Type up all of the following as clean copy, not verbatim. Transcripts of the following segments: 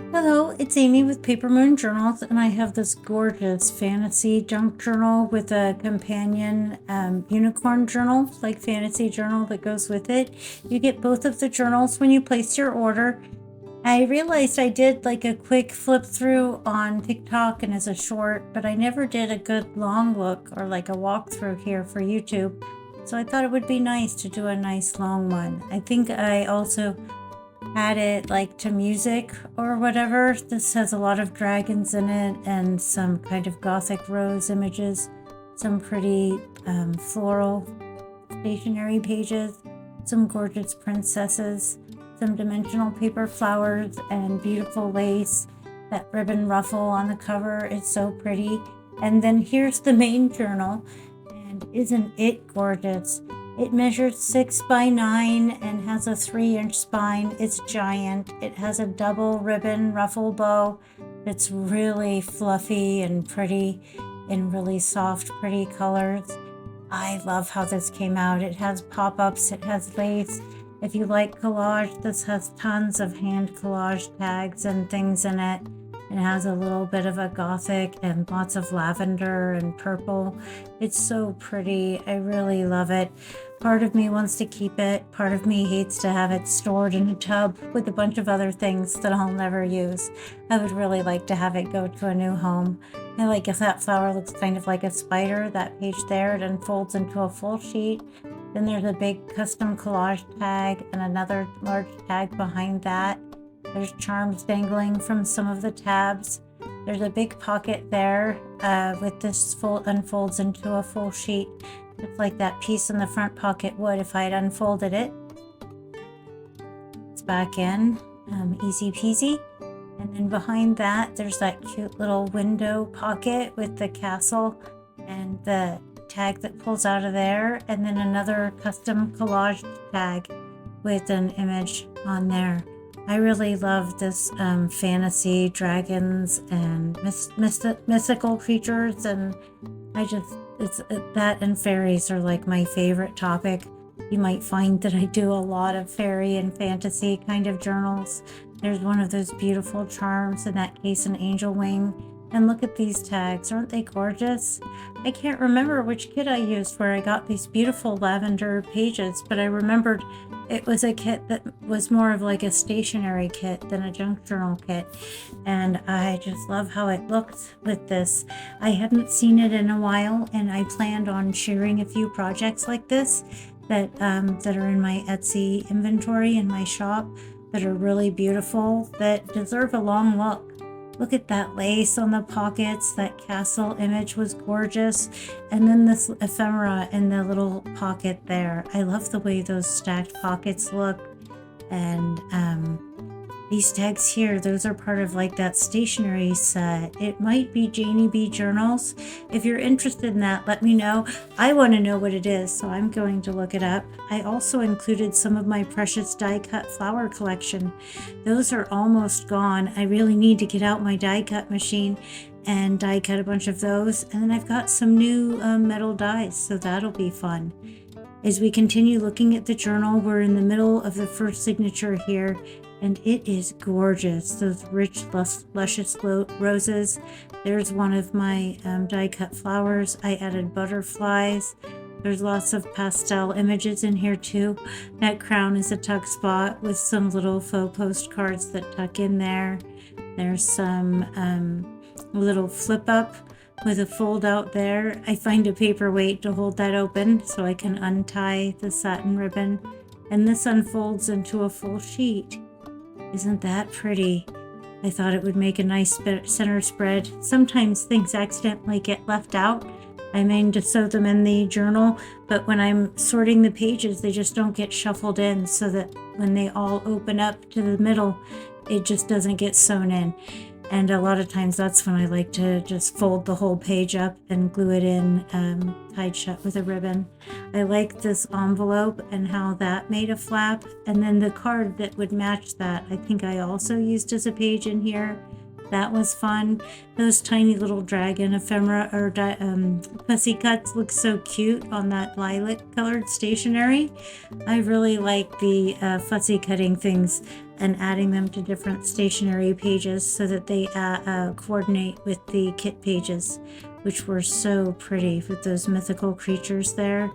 Hello, it's Amy with Paper Moon Journals, and I have this gorgeous fantasy junk journal with a companion unicorn journal, like fantasy journal that goes with it. You get both of the journals when you place your order. I realized I did like a quick flip through on TikTok and as a short, but I never did a good long look or like a walkthrough here for YouTube. So I thought it would be nice to do a nice long one. I think I also add it like to music or whatever. This has a lot of dragons in it and some kind of gothic rose images, some pretty floral stationery pages, some gorgeous princesses, some dimensional paper flowers, and beautiful lace. That ribbon ruffle on the cover is so pretty. And then here's the main journal, and isn't it gorgeous? It measures 6 by 9 and has a 3-inch spine. It's giant. It has a double ribbon ruffle bow that's really fluffy and pretty in really soft, pretty colors. I love how this came out. It has pop-ups, it has lace. If you like collage, this has tons of hand collage tags and things in it. It has a little bit of a gothic and lots of lavender and purple. It's so pretty. I really love it. Part of me wants to keep it. Part of me hates to have it stored in a tub with a bunch of other things that I'll never use. I would really like to have it go to a new home. I like if that flower looks kind of like a spider, that page there, it unfolds into a full sheet. Then there's a big custom collage tag and another large tag behind that. There's charms dangling from some of the tabs. There's a big pocket there with this unfolds into a full sheet. It's like that piece in the front pocket would if I had unfolded it. It's back in, easy peasy. And then behind that, there's that cute little window pocket with the castle and the tag that pulls out of there. And then another custom collage tag with an image on there. I really love this fantasy dragons and mystical creatures, and that and fairies are like my favorite topic. You might find that I do a lot of fairy and fantasy kind of journals. There's one of those beautiful charms, in that case an angel wing. And look at these tags, aren't they gorgeous? I can't remember which kit I used where I got these beautiful lavender pages, but I remembered it was a kit that was more of like a stationery kit than a junk journal kit. And I just love how it looked with this. I hadn't seen it in a while, and I planned on sharing a few projects like this that are in my Etsy inventory in my shop that are really beautiful, that deserve a long look. Look at that lace on the pockets. That castle image was gorgeous. And then this ephemera in the little pocket there. I love the way those stacked pockets look. And these tags here, those are part of like that stationery set. It might be Janie B Journals. If you're interested in that, let me know. I want to know what it is, so I'm going to look it up. I also included some of my precious die cut flower collection. Those are almost gone. I really need to get out my die cut machine and die cut a bunch of those. And then I've got some new metal dies, so that'll be fun. As we continue looking at the journal, we're in the middle of the first signature here, and it is gorgeous. Those rich, luscious roses. There's one of my die-cut flowers. I added butterflies. There's lots of pastel images in here too. That crown is a tuck spot with some little faux postcards that tuck in there. There's some little flip up with a fold out there. I find a paperweight to hold that open so I can untie the satin ribbon. And this unfolds into a full sheet. Isn't that pretty? I thought it would make a nice center spread. Sometimes things accidentally get left out. I mean to sew them in the journal, but when I'm sorting the pages, they just don't get shuffled in, so that when they all open up to the middle, it just doesn't get sewn in. And a lot of times that's when I like to just fold the whole page up and glue it in tied shut with a ribbon. I like this envelope and how that made a flap. And then the card that would match that, I think I also used as a page in here. That was fun. Those tiny little dragon ephemera or pussy cuts look so cute on that lilac colored stationery. I really like the fussy cutting things and adding them to different stationery pages so that they coordinate with the kit pages, which were so pretty with those mythical creatures there.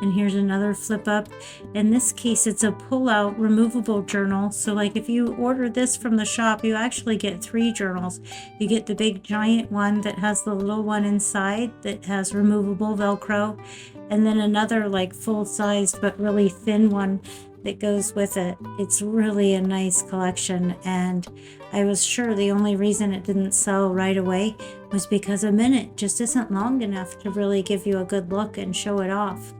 And here's another flip up. In this case, it's a pull-out removable journal. So like if you order this from the shop, you actually get 3 journals. You get the big giant one that has the little one inside that has removable Velcro, and then another like full-sized but really thin one that goes with it. It's really a nice collection, and I was sure the only reason it didn't sell right away was because a minute just isn't long enough to really give you a good look and show it off.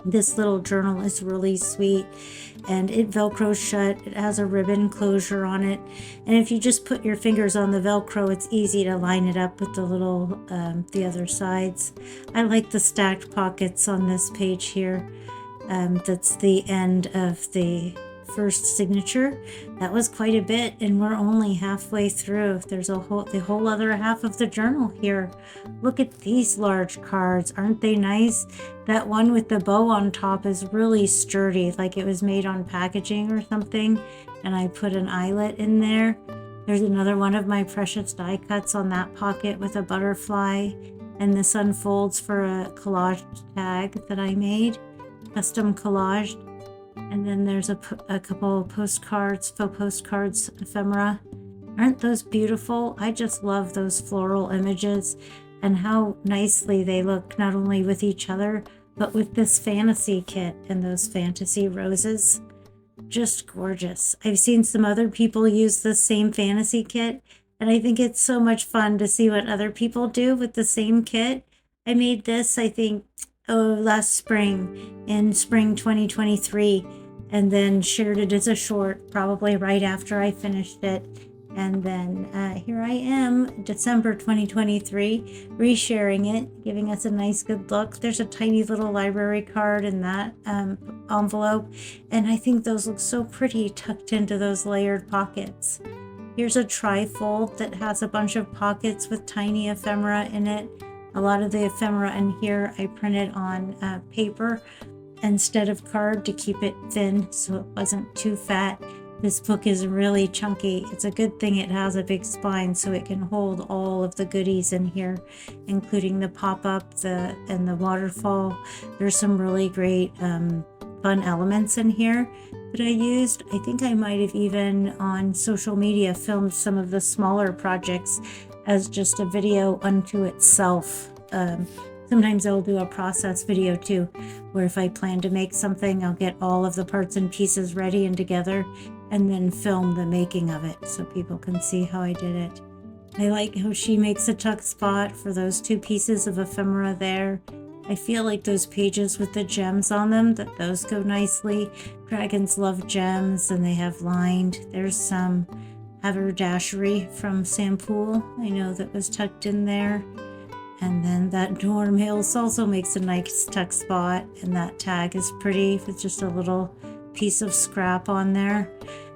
This little journal is really sweet, and it velcros shut. It has a ribbon closure on it, and if you just put your fingers on the Velcro, it's easy to line it up with the little the other sides. I like the stacked pockets on this page here. That's the end of the first signature. That was quite a bit, and we're only halfway through. There's the whole other half of the journal here. Look at these large cards. Aren't they nice? That one with the bow on top is really sturdy, like it was made on packaging or something, and I put an eyelet in there. There's another one of my precious die cuts on that pocket with a butterfly, and this unfolds for a collage tag that I made, custom collaged. And then there's a couple postcards, faux postcards, ephemera. Aren't those beautiful? I just love those floral images and how nicely they look, not only with each other, but with this fantasy kit and those fantasy roses. Just gorgeous. I've seen some other people use the same fantasy kit, and I think it's so much fun to see what other people do with the same kit. I made this, I think, last spring, in spring 2023, and then shared it as a short probably right after I finished it. And then here I am, December 2023, resharing it, giving us a nice good look. There's a tiny little library card in that envelope, and I think those look so pretty tucked into those layered pockets. Here's a trifold that has a bunch of pockets with tiny ephemera in it. A lot of the ephemera in here I printed on paper instead of card to keep it thin so it wasn't too fat. This book is really chunky. It's a good thing it has a big spine so it can hold all of the goodies in here, including the pop-up and the waterfall. There's some really great fun elements in here that I used. I think I might have even on social media filmed some of the smaller projects as just a video unto itself. Sometimes I'll do a process video too, where if I plan to make something, I'll get all of the parts and pieces ready and together and then film the making of it so people can see how I did it. I like how she makes a tuck spot for those 2 pieces of ephemera there. I feel like those pages with the gems on them, that those go nicely. Dragons love gems, and they have lined. There's some haberdashery from Sampool, I know, that was tucked in there. And then that dorm hills also makes a nice tuck spot, and that tag is pretty with just a little piece of scrap on there.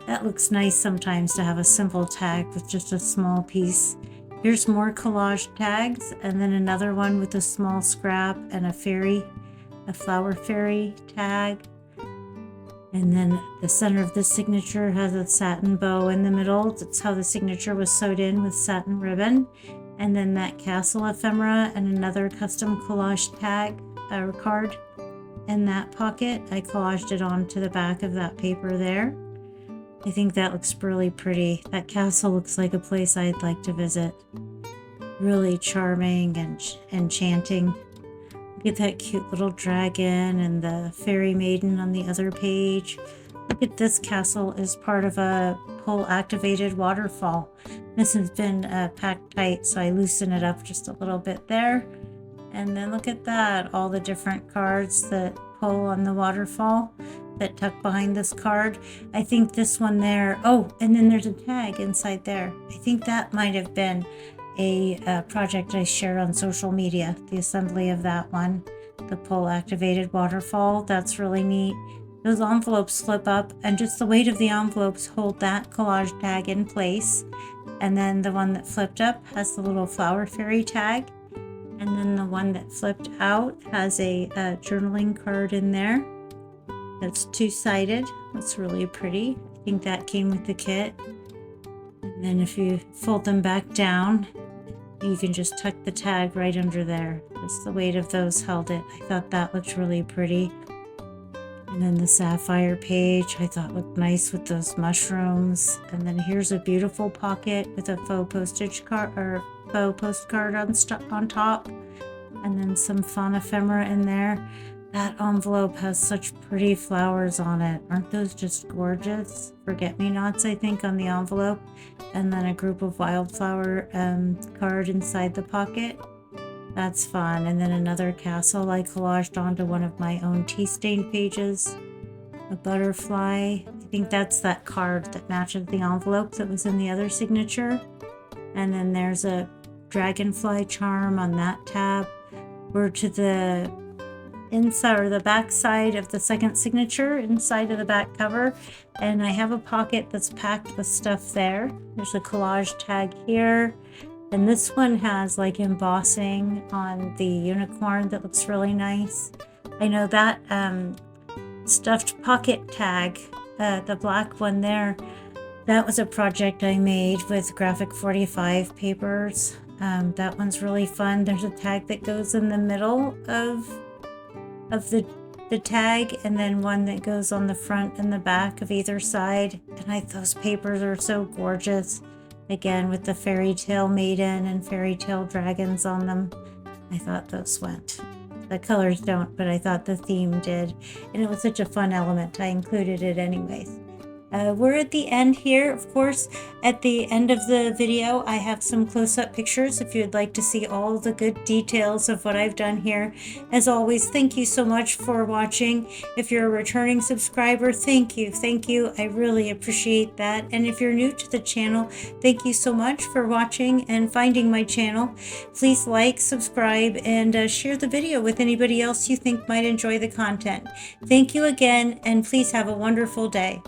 That looks nice sometimes to have a simple tag with just a small piece. Here's more collage tags, and then another one with a small scrap and a flower fairy tag. And then the center of the signature has a satin bow in the middle. That's how the signature was sewed in with satin ribbon. And then that castle ephemera and another custom collage tag or card in that pocket. I collaged it onto the back of that paper there. I think that looks really pretty. That castle looks like a place I'd like to visit. Really charming and enchanting. Look at that cute little dragon and the fairy maiden on the other page. Look at this castle as part of a pull activated waterfall. This has been packed tight, so I loosen it up just a little bit there. And then look at that, all the different cards that pull on the waterfall that tuck behind this card. I think this one there, oh, and then there's a tag inside there. I think that might have been a project I shared on social media, the assembly of that one, the pull activated waterfall. That's really neat. Those envelopes flip up, and just the weight of the envelopes hold that collage tag in place. And then the one that flipped up has the little flower fairy tag. And then the one that flipped out has a journaling card in there. That's 2-sided. That's really pretty. I I think that came with the kit. And then if you fold them back down, you can just tuck the tag right under there. Just the weight of those held it. I thought that looked really pretty. And then the sapphire page I thought looked nice with those mushrooms. And then here's a beautiful pocket with a faux postage card or faux postcard on top. And then some fauna ephemera in there. That envelope has such pretty flowers on it. Aren't those just gorgeous? Forget-me-nots, I think, on the envelope. And then a group of wildflower card inside the pocket. That's fun. And then another castle I collaged onto one of my own tea stain pages. A butterfly. I think that's that card that matches the envelope that was in the other signature. And then there's a dragonfly charm on that tab. We're to the inside or the back side of the second signature, inside of the back cover. And I have a pocket that's packed with stuff there. There's a collage tag here. And this one has like embossing on the unicorn that looks really nice. I know that stuffed pocket tag, the black one there, that was a project I made with Graphic 45 papers. That one's really fun. There's a tag that goes in the middle of the tag, and then one that goes on the front and the back of either side. And those papers are so gorgeous. Again, with the fairy tale maiden and fairy tale dragons on them. I thought those went. The colors don't, but I thought the theme did. And it was such a fun element. I included it anyways. We're at the end here. Of course, at the end of the video, I have some close-up pictures if you'd like to see all the good details of what I've done here. As always, thank you so much for watching. If you're a returning subscriber, thank you. Thank you. I really appreciate that. And if you're new to the channel, thank you so much for watching and finding my channel. Please like, subscribe, and share the video with anybody else you think might enjoy the content. Thank you again, and please have a wonderful day.